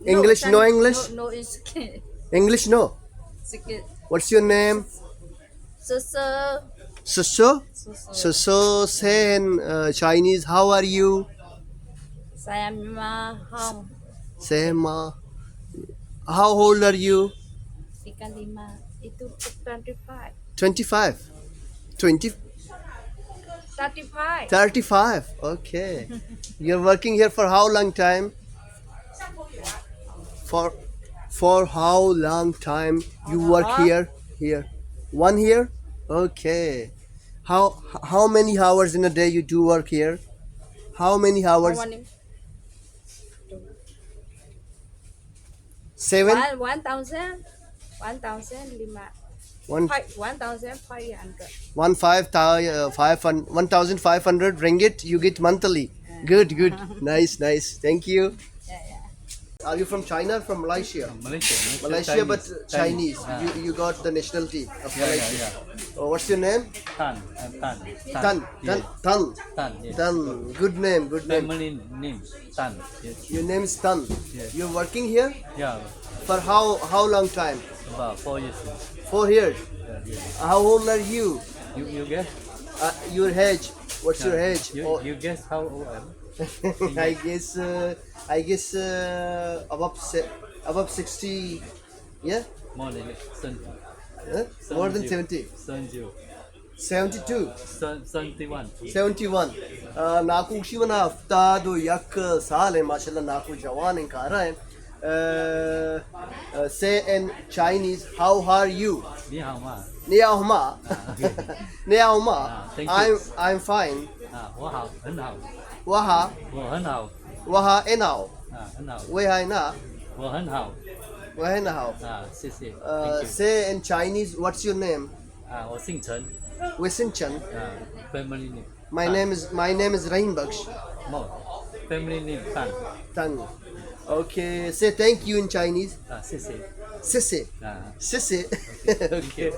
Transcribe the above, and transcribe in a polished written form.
English, no English? No, it's okay. English, no. It's okay. What's your name? So, Suso? so. Suso, say in Chinese, how are you? Saya Hong. Say, ma. How old are you? 35. Itu 25. 25. 20, 35. 35. Okay. You're working here for how long time? For for how long time you work here? Here. 1 year? Okay. How many hours in a day you do work here? How many hours? How many? 7? 1,000. 1,005. One 1,500. 1,500 ringgit you get monthly. Good, good. Nice, nice. Thank you. Yeah, yeah. Are you from China or from Malaysia? Malaysia. Malaysia, but Chinese. You got the nationality of Malaysia. Oh, what's your name? Tan. Tan. Yes. Tan. Tan. Yes. Tan. Good name. Good name. Family name Tan. Yes. Your name is Tan. Yes. You're working here Yeah. for how long time? About 4 years. 4 years. Yes. How old are you? You guess? Your age. What's your age? Oh, You guess how old I am? I guess above 60. Yeah. More than 70. Huh? More than 70. 70. 72. 71. 71. नाकू Shivna हफ्ता दो यक साल है माशाल्लाह नाकू जवान हैं कह रहा है. Say in Chinese, how are you? 你好吗？ 你好吗? 你好吗? Thank you. I'm fine. 我好，很好，我好，我很好，我好很好，很好，我还那，我很好，我很好。谢谢。Thank you. Say in Chinese, what's your name? 我姓陈， Wisin Chen. family name. My name is Rahim Baksh. More. Family name Tan. Tan. Okay. Say thank you in Chinese. 谢谢。谢谢，谢谢。Okay.